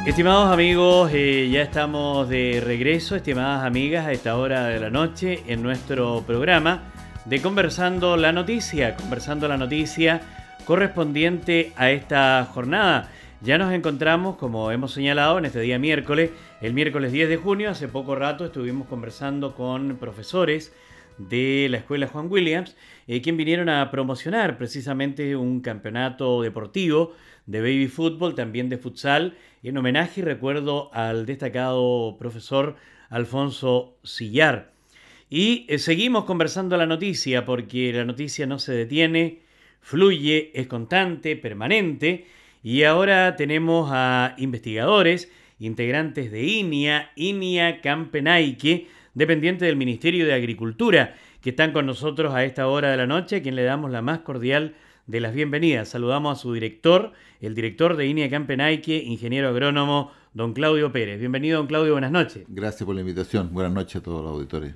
Estimados amigos, ya estamos de regreso, estimadas amigas, a esta hora de la noche en nuestro programa de Conversando la Noticia correspondiente a esta jornada. Ya nos encontramos, como hemos señalado, en este día miércoles, el miércoles 10 de junio. Hace poco rato estuvimos conversando con profesores de la Escuela Juan Williams, quien vinieron a promocionar precisamente un campeonato deportivo de baby fútbol, también de futsal, en homenaje y recuerdo al destacado profesor Alfonso Sillar. Y seguimos conversando la noticia, porque la noticia no se detiene, fluye, es constante, permanente, y ahora tenemos a investigadores, integrantes de INEA Campenaique, dependiente del Ministerio de Agricultura, que están con nosotros a esta hora de la noche, a quien le damos la más cordial de las bienvenidas. Saludamos a su director, el director de INEA Campenaique, ingeniero agrónomo, don Claudio Pérez. Bienvenido, don Claudio, buenas noches. Gracias por la invitación. Buenas noches a todos los auditores.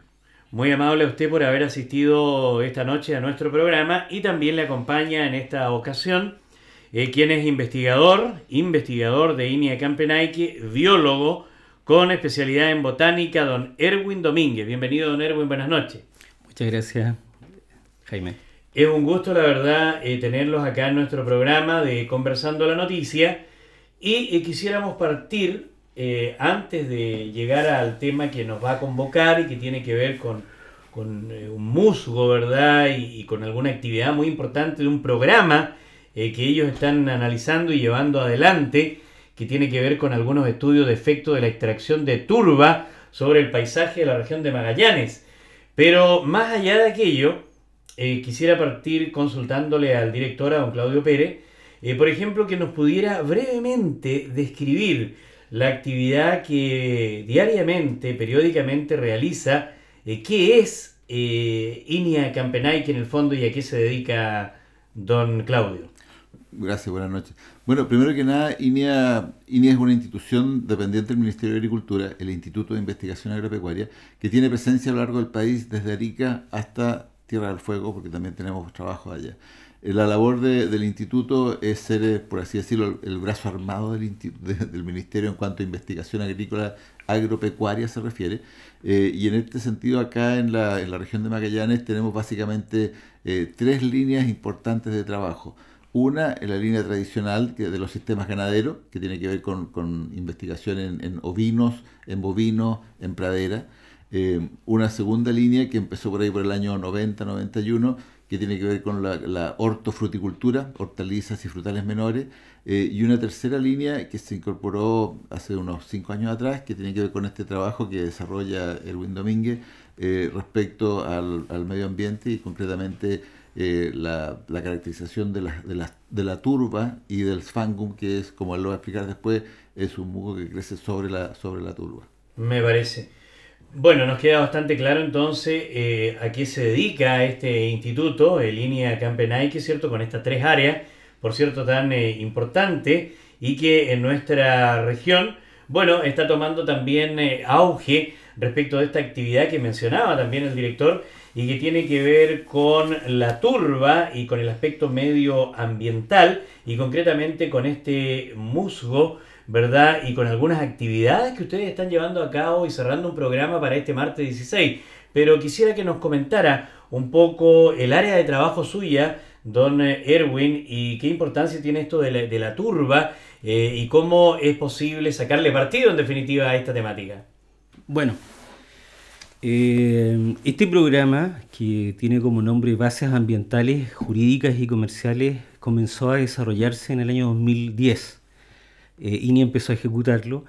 Muy amable a usted por haber asistido esta noche a nuestro programa, y también le acompaña en esta ocasión quien es investigador de INEA Campenaique, biólogo con especialidad en botánica, don Erwin Domínguez. Bienvenido, don Erwin, buenas noches. Muchas gracias, Jaime. Es un gusto, la verdad, tenerlos acá en nuestro programa de Conversando la Noticia, y quisiéramos partir, antes de llegar al tema que nos va a convocar y que tiene que ver con un musgo, ¿verdad? Y con alguna actividad muy importante de un programa que ellos están analizando y llevando adelante, que tiene que ver con algunos estudios de efecto de la extracción de turba sobre el paisaje de la región de Magallanes. Pero más allá de aquello, quisiera partir consultándole al director, a don Claudio Pérez, por ejemplo, que nos pudiera brevemente describir la actividad que diariamente, periódicamente realiza, qué es INEA Campenaique en el fondo y a qué se dedica don Claudio. Gracias, buenas noches. Bueno, primero que nada, INEA es una institución dependiente del Ministerio de Agricultura, el Instituto de Investigación Agropecuaria, que tiene presencia a lo largo del país, desde Arica hasta Tierra del Fuego, porque también tenemos trabajo allá. La labor del instituto es ser, por así decirlo, el brazo armado del ministerio en cuanto a investigación agrícola agropecuaria se refiere, y en este sentido acá en la región de Magallanes tenemos básicamente tres líneas importantes de trabajo. Una es la línea tradicional de los sistemas ganaderos, que tiene que ver con investigación en ovinos, en bovinos, en pradera. Una segunda línea que empezó por ahí por el año 90-91, que tiene que ver con la hortofruticultura, hortalizas y frutales menores. Y una tercera línea que se incorporó hace unos 5 años atrás, que tiene que ver con este trabajo que desarrolla Erwin Domínguez respecto al medio ambiente y concretamente la caracterización de la turba y del sphangum, que es, como él lo va a explicar después, es un musgo que crece sobre la turba. Me parece. Bueno, nos queda bastante claro entonces a qué se dedica este instituto, el INEA Campenaique, ¿cierto? Con estas tres áreas, por cierto, tan importante, y que en nuestra región, bueno, está tomando también auge respecto de esta actividad que mencionaba también el director, y que tiene que ver con la turba y con el aspecto medioambiental, y concretamente con este musgo, ¿verdad? Y con algunas actividades que ustedes están llevando a cabo y cerrando un programa para este martes 16. Pero quisiera que nos comentara un poco el área de trabajo suya, don Erwin, y qué importancia tiene esto de la turba, y cómo es posible sacarle partido, en definitiva, a esta temática. Bueno, este programa, que tiene como nombre Bases Ambientales, Jurídicas y Comerciales, comenzó a desarrollarse en el año 2010. INEA empezó a ejecutarlo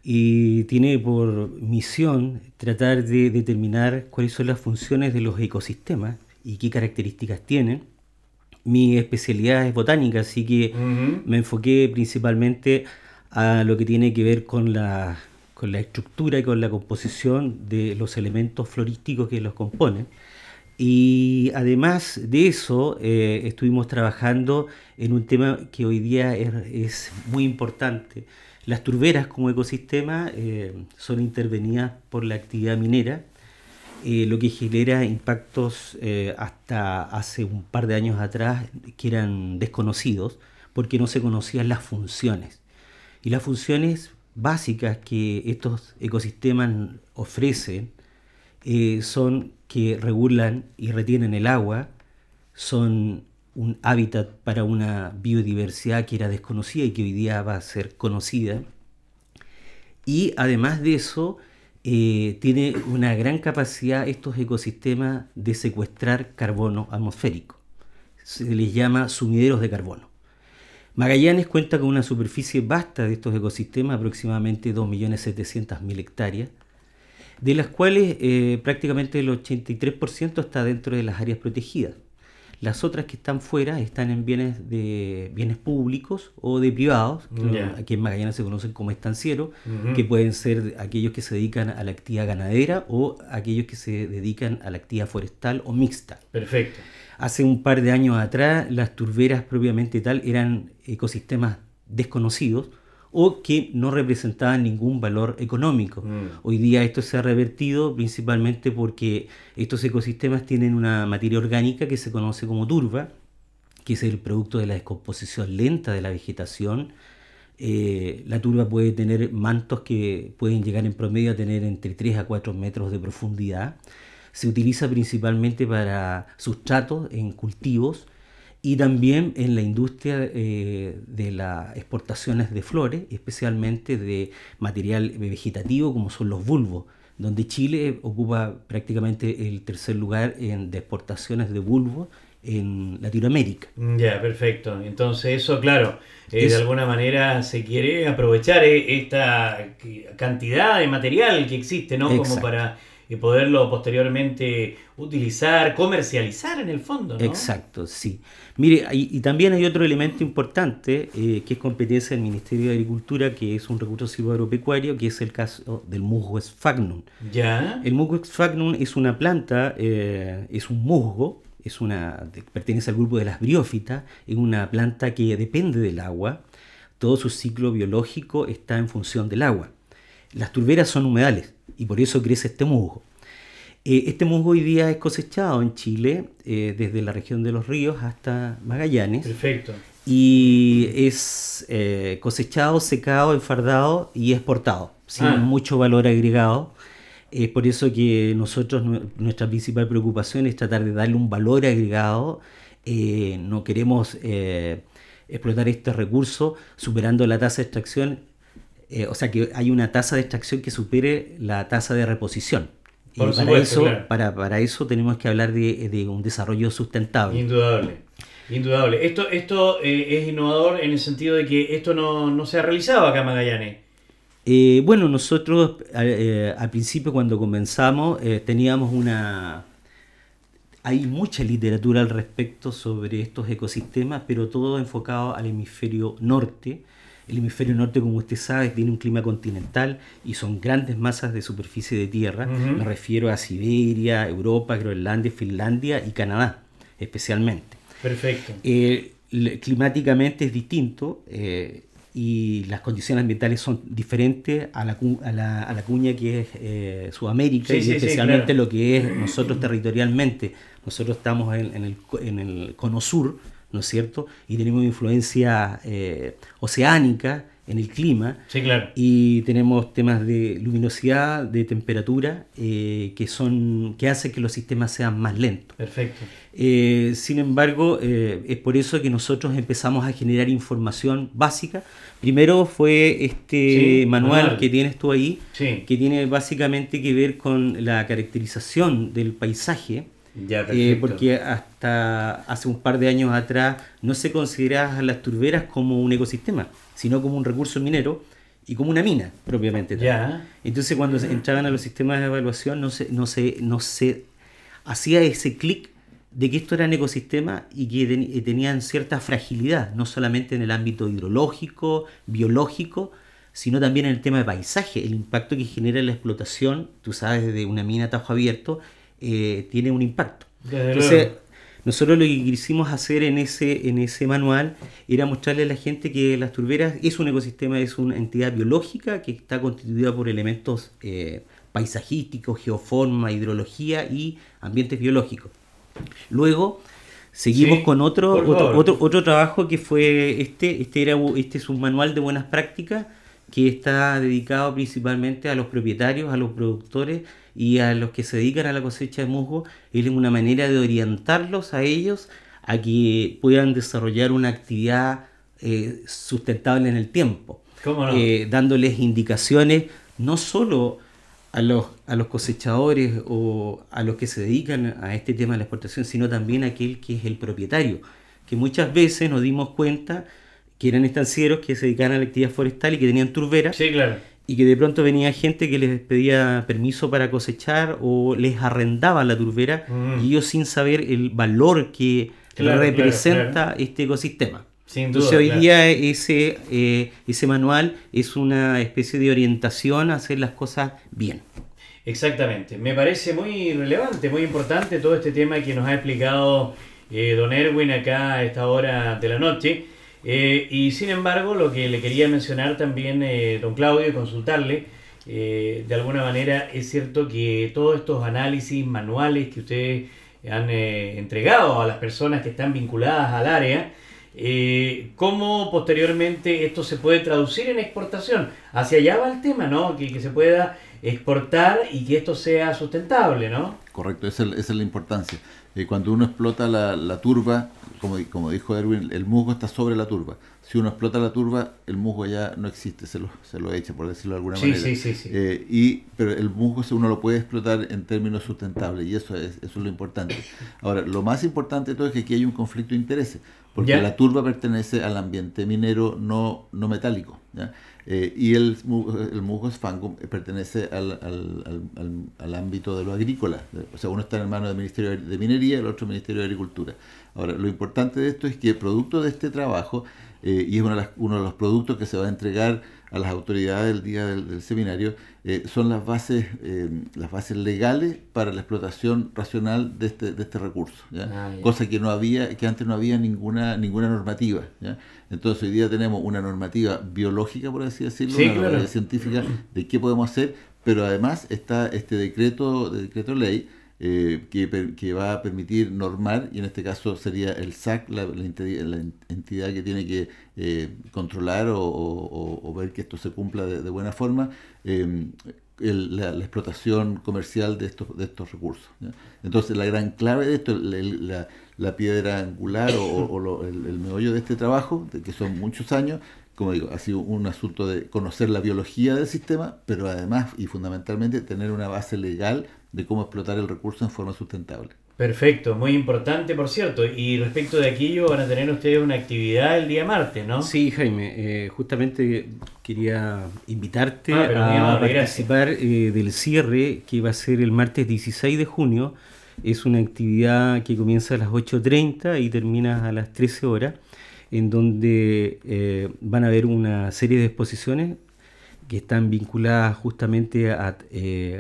y tiene por misión tratar de determinar cuáles son las funciones de los ecosistemas y qué características tienen. Mi especialidad es botánica, así que me enfoqué principalmente a lo que tiene que ver con la estructura y con la composición de los elementos florísticos que los componen. Y además de eso, estuvimos trabajando en un tema que hoy día es muy importante. Las turberas como ecosistema son intervenidas por la actividad minera, lo que genera impactos hasta hace un par de años atrás que eran desconocidos, porque no se conocían las funciones. Y las funciones básicas que estos ecosistemas ofrecen son que regulan y retienen el agua, son un hábitat para una biodiversidad que era desconocida y que hoy día va a ser conocida. Y además de eso, tiene una gran capacidad estos ecosistemas de secuestrar carbono atmosférico. Se les llama sumideros de carbono. Magallanes cuenta con una superficie vasta de estos ecosistemas, aproximadamente 2.700.000 hectáreas, de las cuales prácticamente el 83% está dentro de las áreas protegidas. Las otras que están fuera están en bienes públicos o de privados, que aquí en Magallanes se conocen como estancieros, que pueden ser aquellos que se dedican a la actividad ganadera o aquellos que se dedican a la actividad forestal o mixta. Perfecto. Hace un par de años atrás, las turberas propiamente tal eran ecosistemas desconocidos o que no representaban ningún valor económico. Hoy día esto se ha revertido principalmente porque estos ecosistemas tienen una materia orgánica que se conoce como turba, que es el producto de la descomposición lenta de la vegetación. La turba puede tener mantos que pueden llegar en promedio a tener entre 3 a 4 metros de profundidad. Se utiliza principalmente para sustratos en cultivos y también en la industria de las exportaciones de flores, especialmente de material vegetativo como son los bulbos, donde Chile ocupa prácticamente el tercer lugar de exportaciones de bulbos en Latinoamérica. Ya, perfecto. Entonces eso, claro, de alguna manera se quiere aprovechar esta cantidad de material que existe, ¿no? Exacto. Como para poderlo posteriormente utilizar, comercializar en el fondo, ¿no? Exacto, sí. Mire, y también hay otro elemento importante que es competencia del Ministerio de Agricultura, que es un recurso silvoagropecuario, que es el caso del musgo sphagnum. Ya. El musgo sphagnum es una planta, es un musgo, pertenece al grupo de las briófitas, es una planta que depende del agua, todo su ciclo biológico está en función del agua. Las turberas son humedales y por eso crece este musgo. Este musgo hoy día es cosechado en Chile, desde la región de Los Ríos hasta Magallanes. Perfecto. Y es cosechado, secado, enfardado y exportado, sin mucho valor agregado. Es por eso que nuestra principal preocupación es tratar de darle un valor agregado. No queremos explotar este recurso superando la tasa de extracción, o sea que hay una tasa de extracción que supere la tasa de reposición. Por y para supuesto, eso, claro. para eso tenemos que hablar de un desarrollo sustentable. Indudable. Esto es innovador en el sentido de que esto no se ha realizado acá en Magallanes. Bueno, nosotros al principio cuando comenzamos teníamos hay mucha literatura al respecto sobre estos ecosistemas, pero todo enfocado al hemisferio norte. El hemisferio norte, como usted sabe, tiene un clima continental y son grandes masas de superficie de tierra. Me refiero a Siberia, Europa, Groenlandia, Finlandia y Canadá, especialmente. Perfecto. Climáticamente es distinto y las condiciones ambientales son diferentes a la cuña que es Sudamérica, y especialmente claro, lo que es nosotros territorialmente. Nosotros estamos en el cono sur, ¿no es cierto? Y tenemos influencia oceánica en el clima. Sí, claro. Y tenemos temas de luminosidad, de temperatura, que hacen que los sistemas sean más lentos. Perfecto. Sin embargo, es por eso que nosotros empezamos a generar información básica. Primero fue este manual que tienes tú ahí, que tiene básicamente que ver con la caracterización del paisaje. Ya, porque hasta hace un par de años atrás no se consideraba a las turberas como un ecosistema, sino como un recurso minero y como una mina propiamente tal. Entonces cuando entraban a los sistemas de evaluación no se hacía ese clic de que esto eran ecosistemas y que tenían cierta fragilidad, no solamente en el ámbito hidrológico, biológico, sino también en el tema de paisaje. El impacto que genera la explotación, tú sabes, de una mina a tajo abierto, tiene un impacto. Entonces nosotros lo que quisimos hacer en ese manual era mostrarle a la gente que las turberas es un ecosistema, es una entidad biológica que está constituida por elementos paisajísticos, geoforma, hidrología y ambientes biológicos. Luego seguimos con otro trabajo que fue este es un manual de buenas prácticas que está dedicado principalmente a los propietarios, a los productores y a los que se dedican a la cosecha de musgo. Es una manera de orientarlos a ellos a que puedan desarrollar una actividad sustentable en el tiempo. ¿Cómo no? Dándoles indicaciones no solo a los cosechadores o a los que se dedican a este tema de la exportación, sino también a aquel que es el propietario, que muchas veces nos dimos cuenta que eran estancieros que se dedicaban a la actividad forestal y que tenían turberas. Sí, claro. Y que de pronto venía gente que les pedía permiso para cosechar o les arrendaba la turbera y ellos sin saber el valor que representa este ecosistema. Sin duda, entonces hoy día ese manual es una especie de orientación a hacer las cosas bien. Exactamente. Me parece muy relevante, muy importante todo este tema que nos ha explicado don Erwin acá a esta hora de la noche. Y sin embargo, lo que le quería mencionar también, don Claudio, y consultarle, de alguna manera es cierto que todos estos análisis manuales que ustedes han entregado a las personas que están vinculadas al área, cómo posteriormente esto se puede traducir en exportación. Hacia allá va el tema, ¿no? Que se pueda exportar y que esto sea sustentable, ¿no? Correcto, esa es la importancia. Cuando uno explota la turba, como dijo Erwin, el musgo está sobre la turba. Si uno explota la turba, el musgo ya no existe, se lo echa, por decirlo de alguna manera. Sí. Pero el musgo uno lo puede explotar en términos sustentables, y eso es lo importante. Ahora, lo más importante de todo es que aquí hay un conflicto de intereses, porque la turba pertenece al ambiente minero no metálico, ¿ya? Y el musgo fango pertenece al ámbito de lo agrícola. O sea, uno está en manos del Ministerio de Minería y el otro Ministerio de Agricultura. Ahora, lo importante de esto es que producto de este trabajo, y es uno de los productos que se va a entregar a las autoridades el día del seminario, son las bases legales para la explotación racional de este recurso, ¿ya? Cosa que antes no había ninguna normativa, ¿ya? Entonces hoy día tenemos una normativa biológica, por así decirlo, una normativa científica de qué podemos hacer, pero además está este decreto ley que va a permitir normar, y en este caso sería el SAC la entidad que tiene que controlar o ver que esto se cumpla de buena forma, la explotación comercial de estos recursos, ¿ya? Entonces la gran clave de esto, la piedra angular el meollo de este trabajo, que son muchos años, como digo, ha sido un asunto de conocer la biología del sistema, pero además y fundamentalmente tener una base legal de cómo explotar el recurso en forma sustentable. Perfecto, muy importante, por cierto. Y respecto de aquello, van a tener ustedes una actividad el día martes, ¿no? Sí, Jaime, justamente quería invitarte a participar del cierre que va a ser el martes 16 de junio. Es una actividad que comienza a las 8:30 y termina a las 13 horas, en donde van a haber una serie de exposiciones que están vinculadas justamente a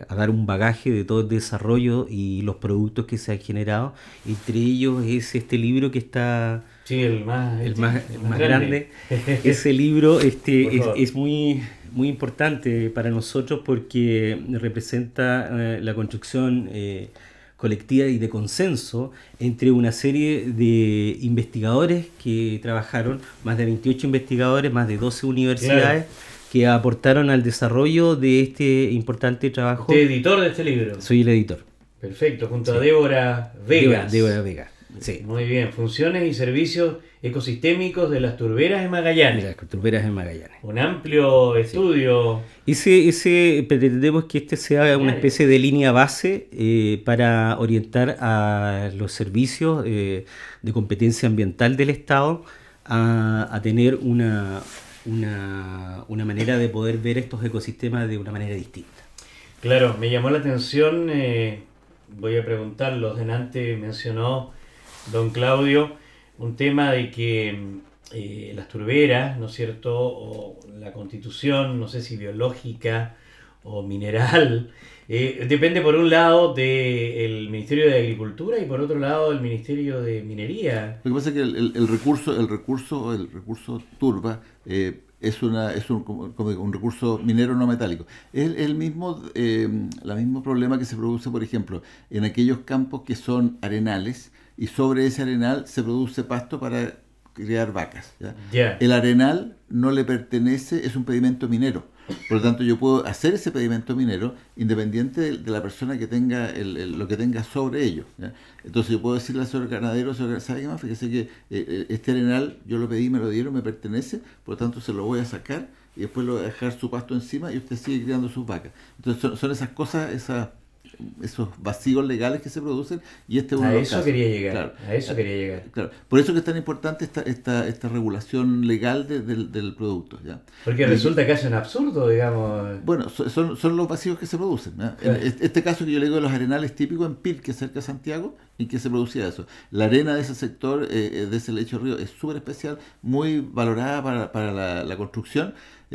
dar un bagaje de todo el desarrollo y los productos que se han generado. Entre ellos es este libro que está... Sí, el más grande. Ese libro es muy importante para nosotros porque representa la construcción colectiva y de consenso entre una serie de investigadores que trabajaron, más de 28 investigadores, más de 12 universidades, que aportaron al desarrollo de este importante trabajo. ¿Usted es editor de este libro? Soy el editor. Perfecto, junto a Débora Vegas. Débora Vegas, sí. Muy bien, funciones y servicios ecosistémicos de las turberas de Magallanes. De las turberas de Magallanes. Un amplio estudio. Pretendemos que este sea una especie de línea base para orientar a los servicios de competencia ambiental del Estado a tener una manera de poder ver estos ecosistemas de una manera distinta. Claro, me llamó la atención, voy a preguntarlo, delante mencionó don Claudio un tema de que las turberas, ¿no es cierto?, o la constitución, no sé si biológica o mineral, depende por un lado del Ministerio de Agricultura y por otro lado del Ministerio de Minería. Lo que pasa es que el recurso turba es un recurso minero no metálico. Es el mismo problema que se produce, por ejemplo, en aquellos campos que son arenales y sobre ese arenal se produce pasto para criar vacas. ¿Ya? Ya. El arenal no le pertenece, es un pedimento minero. Por lo tanto, yo puedo hacer ese pedimento minero independiente de la persona que tenga lo que tenga sobre ello. ¿Ya? Entonces yo puedo decirle al señor ganadero, ¿sabe qué más? Fíjese que este arenal yo lo pedí, me lo dieron, me pertenece, por lo tanto se lo voy a sacar y después lo voy a dejar su pasto encima y usted sigue criando sus vacas. Entonces son esas cosas, esos vacíos legales que se producen, y este es uno de los casos. Quería llegar. Claro. A eso quería llegar. Claro. Por eso que es tan importante esta regulación legal del producto. ¿Ya? Porque resulta que es un absurdo, digamos. Bueno, son los vacíos que se producen. ¿Ya? Claro. En este caso que yo le digo de los arenales típicos en Pirque, cerca de Santiago, en que se producía eso. La arena de ese sector, de ese lecho río, es súper especial, muy valorada para la construcción.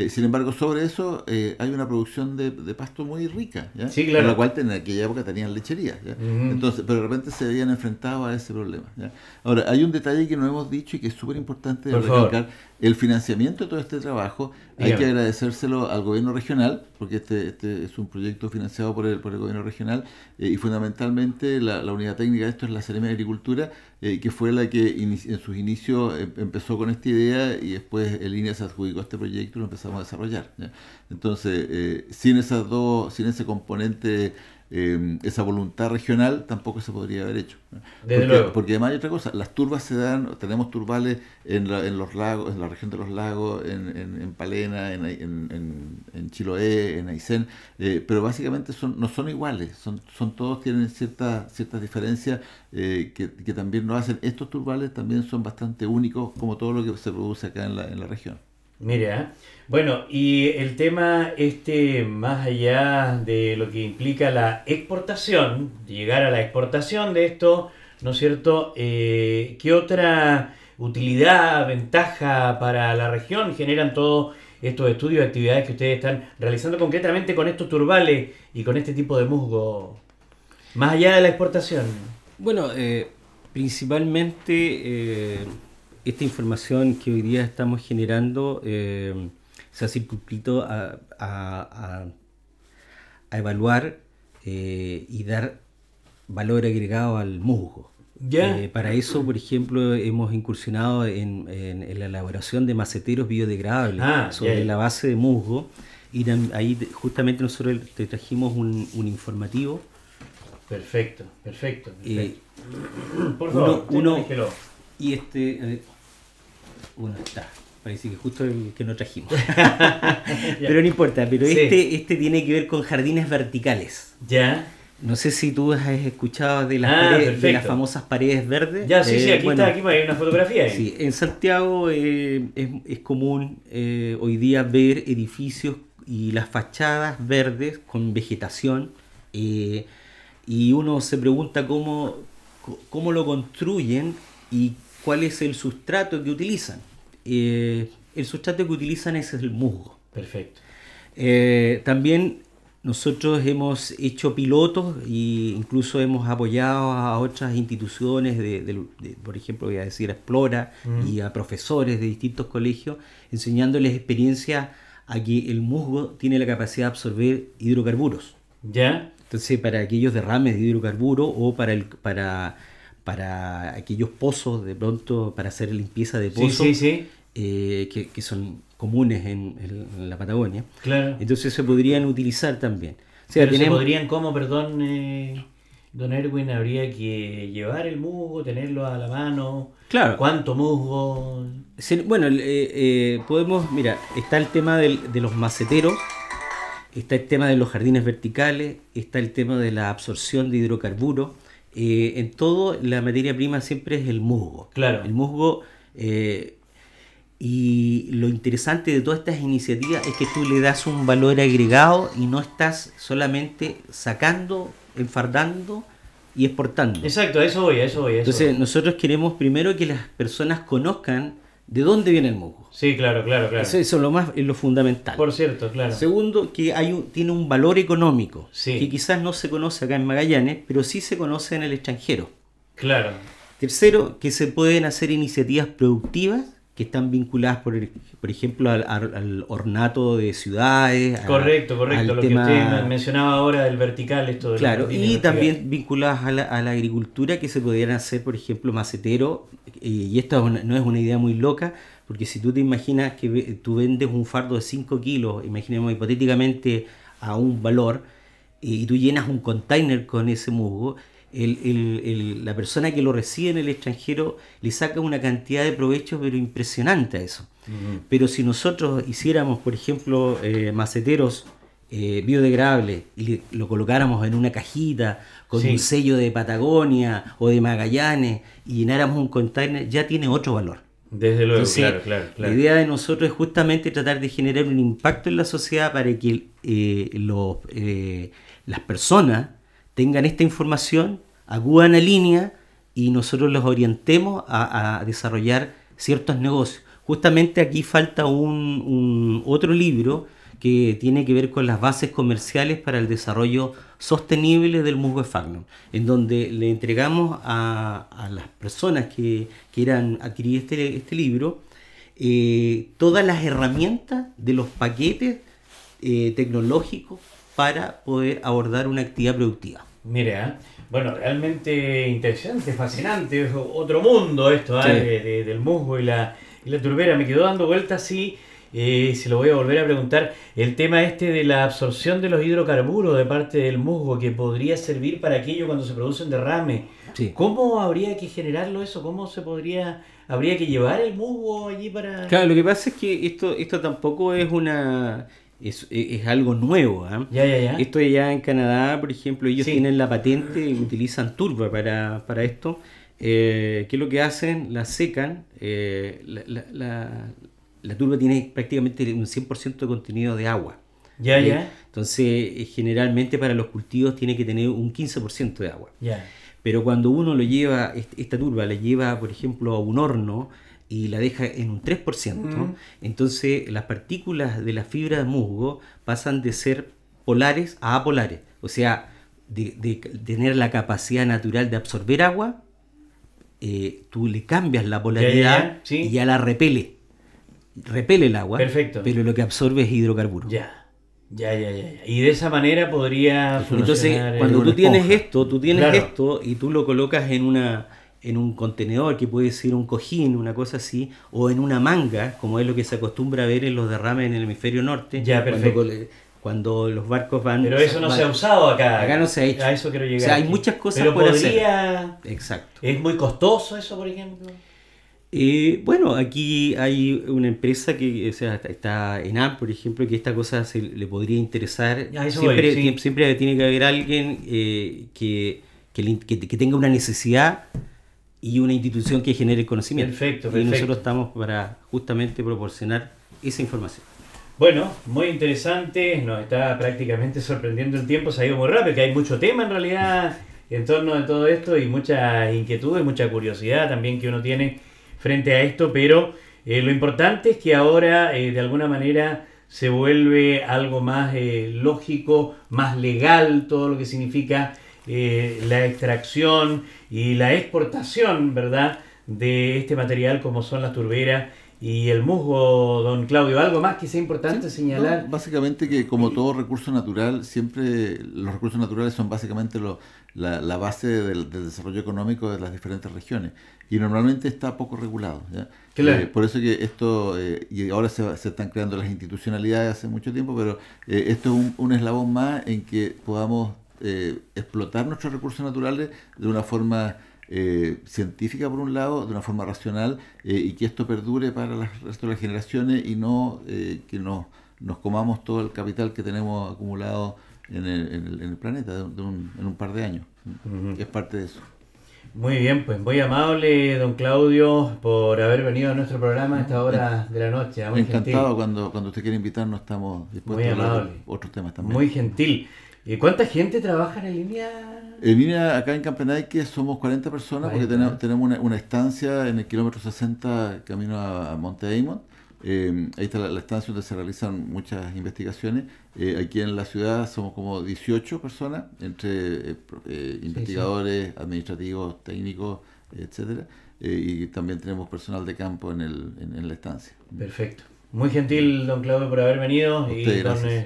Sin embargo, sobre eso hay una producción de pasto muy rica, ¿ya? Sí, claro. Por la cual en aquella época tenían lecherías, ¿ya? Entonces, pero de repente se habían enfrentado a ese problema, ¿ya? Ahora, hay un detalle que no hemos dicho y que es súper importante de recalcar. El financiamiento de todo este trabajo hay que agradecérselo al gobierno regional, porque este es un proyecto financiado por el gobierno regional, y fundamentalmente la unidad técnica de esto es la Seremia de Agricultura, que fue la que en sus inicios empezó con esta idea, y después el INEA se adjudicó este proyecto y lo empezamos a desarrollar, ¿ya? Entonces, sin ese componente, esa voluntad regional, tampoco se podría haber hecho, ¿no? Porque además hay otra cosa, las turbas se dan, tenemos turbales en los lagos, en la región de los lagos, en Palena, en Chiloé, en Aysén, pero básicamente no son iguales, todos tienen ciertas diferencias que también nos hacen. Estos turbales también son bastante únicos, como todo lo que se produce acá en la región. Mira, bueno, y el tema más allá de lo que implica la exportación, llegar a la exportación de esto, ¿no es cierto? ¿Qué otra utilidad, ventaja para la región generan todos estos estudios y actividades que ustedes están realizando concretamente con estos turbales y con este tipo de musgo, más allá de la exportación? Bueno, principalmente esta información que hoy día estamos generando se ha circunscrito a evaluar y dar valor agregado al musgo. Para eso, por ejemplo, hemos incursionado en la elaboración de maceteros biodegradables sobre la base de musgo, y ahí justamente nosotros te trajimos un informativo. Perfecto. Por favor, y uno está, parece que justo el que no trajimos. Pero no importa, pero sí. Este tiene que ver con jardines verticales. Ya. No sé si tú has escuchado de las famosas paredes verdes. Ya, sí, aquí hay una fotografía ahí. Sí, en Santiago es común hoy día ver edificios y las fachadas verdes con vegetación, y uno se pregunta cómo lo construyen y cuál es el sustrato que utilizan. El sustrato que utilizan es el musgo. Perfecto. También nosotros hemos hecho pilotos e incluso hemos apoyado a otras instituciones, por ejemplo, voy a decir a Explora, y a profesores de distintos colegios, enseñándoles experiencia a que el musgo tiene la capacidad de absorber hidrocarburos. ¿Ya? Entonces, para aquellos derrames de hidrocarburos o para aquellos pozos, de pronto, para hacer limpieza de pozos, que son comunes en la Patagonia. Claro. Entonces se podrían utilizar también. O sea, se podrían, ¿cómo, perdón, don Erwin? Habría que llevar el musgo, tenerlo a la mano. Claro. ¿Cuánto musgo? Bueno, podemos, mira, está el tema de los maceteros, está el tema de los jardines verticales, está el tema de la absorción de hidrocarburos. En todo, la materia prima siempre es el musgo. Claro. El musgo, y lo interesante de todas estas iniciativas es que tú le das un valor agregado y no estás solamente sacando, enfardando y exportando. Exacto, a eso voy. Entonces, nosotros queremos primero que las personas conozcan de dónde viene el musgo. Sí, claro. Eso es lo fundamental. Por cierto, claro. Segundo, que tiene un valor económico, sí, que quizás no se conoce acá en Magallanes, pero sí se conoce en el extranjero. Claro. Tercero, que se pueden hacer iniciativas productivas que están vinculadas, por ejemplo, al ornato de ciudades. Correcto, al lo tema, que usted mencionaba ahora del vertical, esto de claro, y también vinculadas a la agricultura, que se podrían hacer, por ejemplo, maceteros, y esto no es una idea muy loca, porque si tú te imaginas que tú vendes un fardo de 5 kilos, imaginemos hipotéticamente a un valor, y tú llenas un container con ese musgo, la persona que lo recibe en el extranjero le saca una cantidad de provecho pero impresionante a eso. Pero si nosotros hiciéramos, por ejemplo, maceteros biodegradables y lo colocáramos en una cajita con un sello de Patagonia o de Magallanes y llenáramos un container, ya tiene otro valor. Desde luego. Entonces, claro. La idea de nosotros es justamente tratar de generar un impacto en la sociedad para que las personas tengan esta información, acudan a Línea y nosotros los orientemos a desarrollar ciertos negocios. Justamente aquí falta otro libro que tiene que ver con las bases comerciales para el desarrollo sostenible del musgo Sphagnum, en donde le entregamos a las personas que quieran adquirir este libro todas las herramientas de los paquetes tecnológicos para poder abordar una actividad productiva. Mira, bueno, realmente interesante, fascinante, es otro mundo esto, del musgo y la turbera. Me quedó dando vueltas, sí. Se lo voy a volver a preguntar, el tema de la absorción de los hidrocarburos de parte del musgo, que podría servir para aquello cuando se produce un derrame. Sí. ¿Cómo habría que generarlo eso? ¿Cómo habría que llevar el musgo allí para...? Claro, lo que pasa es que esto tampoco es es algo nuevo. Ya. Esto ya en Canadá, por ejemplo, ellos tienen la patente y utilizan turba para esto. ¿Qué es lo que hacen? La secan, la turba tiene prácticamente un 100% de contenido de agua. Ya. Entonces, generalmente para los cultivos tiene que tener un 15% de agua. Ya. Pero cuando uno lo lleva, esta turba la lleva, por ejemplo, a un horno y la deja en un 3%, entonces las partículas de la fibra de musgo pasan de ser polares a apolares. O sea, de tener la capacidad natural de absorber agua, tú le cambias la polaridad y ya la repele el agua. Perfecto. Pero lo que absorbe es hidrocarburo. Ya. Y de esa manera podría Entonces, cuando tú tienes esto y tú lo colocas en un contenedor, que puede ser un cojín, una cosa así, o en una manga, como es lo que se acostumbra a ver en los derrames en el hemisferio norte. Ya, perfecto. Cuando los barcos van... Pero eso no se ha usado acá. Acá no se ha hecho. A eso quiero llegar. O sea, hay muchas cosas por hacer. Exacto. ¿Es muy costoso eso, por ejemplo? Bueno, aquí hay una empresa que está en Enap, por ejemplo, que esta cosa le podría interesar. Siempre tiene que haber alguien que tenga una necesidad y una institución que genere conocimiento. Perfecto. Y nosotros estamos para justamente proporcionar esa información. Bueno, muy interesante, nos está prácticamente sorprendiendo el tiempo, se ha ido muy rápido, que hay mucho tema en realidad en torno de todo esto y mucha inquietud y mucha curiosidad también que uno tiene frente a esto, pero lo importante es que ahora de alguna manera se vuelve algo más lógico, más legal, todo lo que significa la extracción y la exportación, ¿verdad?, de este material como son las turberas y el musgo, don Claudio. ¿Algo más que sea importante señalar? No, básicamente que como todo recurso natural, siempre los recursos naturales son básicamente la base del desarrollo económico de las diferentes regiones y normalmente está poco regulado, ¿ya? Claro. Por eso que esto, y ahora se están creando las institucionalidades hace mucho tiempo, pero esto es un eslabón más en que podamos explotar nuestros recursos naturales de una forma científica por un lado, de una forma racional, y que esto perdure para el resto de las generaciones y no que nos comamos todo el capital que tenemos acumulado en el planeta en un par de años. Es parte de eso. Muy bien, pues muy amable don Claudio por haber venido a nuestro programa a esta hora de la noche. Muy encantado, cuando usted quiera invitarnos estamos dispuestos a hablar de otros temas también. Muy gentil. ¿Cuánta gente trabaja en Línea? En Línea, acá en Campenaique somos 40 personas, 40. Porque tenemos una estancia en el kilómetro 60 camino a Monte Aymon. Ahí está la estancia donde se realizan muchas investigaciones. Aquí en la ciudad somos como 18 personas, entre investigadores, administrativos, técnicos, etcétera. y también tenemos personal de campo en la estancia. Perfecto. Muy gentil, don Claudio, por haber venido. Y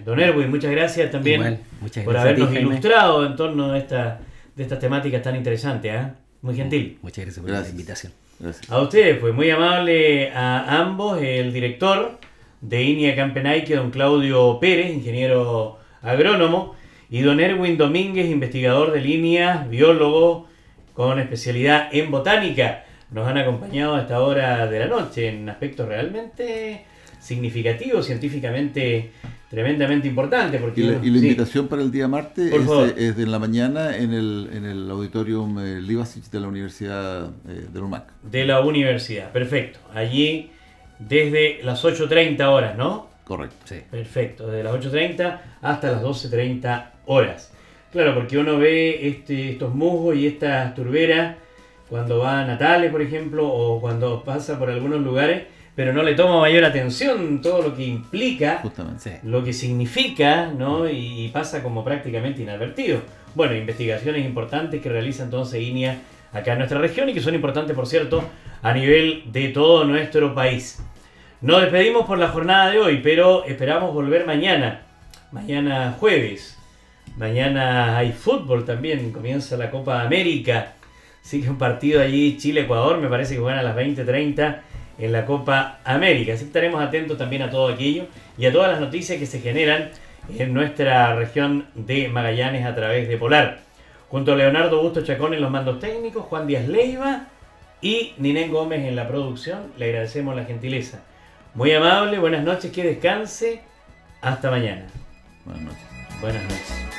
don Erwin, muchas gracias también. Igual, muchas por gracias habernos a ti, Jaime, ilustrado en torno de estas temáticas tan interesantes. Muy gentil. Muchas gracias por la invitación. Gracias. A ustedes, pues muy amable a ambos, el director de INIA Campenaique, don Claudio Pérez, ingeniero agrónomo, y don Erwin Domínguez, investigador de INIA, biólogo con especialidad en botánica. Nos han acompañado a esta hora de la noche en aspectos realmente significativos, científicamente tremendamente importantes. Porque, y la invitación para el día martes es de la mañana en el auditorium Libašić de la Universidad de UMAC. De la universidad, perfecto. Allí desde las 8:30 horas, ¿no? Correcto. Sí. Perfecto, desde las 8:30 hasta las 12:30 horas. Claro, porque uno ve estos musgos y estas turberas cuando va a Natales, por ejemplo, o cuando pasa por algunos lugares, pero no le toma mayor atención todo lo que implica, justamente, lo que significa, ¿no? Y pasa como prácticamente inadvertido. Bueno, investigaciones importantes que realiza entonces INIA acá en nuestra región y que son importantes, por cierto, a nivel de todo nuestro país. Nos despedimos por la jornada de hoy, pero esperamos volver mañana jueves. Mañana hay fútbol también, comienza la Copa América. Sigue un partido allí, Chile-Ecuador, me parece que juegan a las 20:30 en la Copa América. Así que estaremos atentos también a todo aquello y a todas las noticias que se generan en nuestra región de Magallanes a través de Polar. Junto a Leonardo Augusto Chacón en los mandos técnicos, Juan Díaz Leiva y Ninén Gómez en la producción, le agradecemos la gentileza. Muy amable, buenas noches, que descanse. Hasta mañana. Buenas noches. Buenas noches.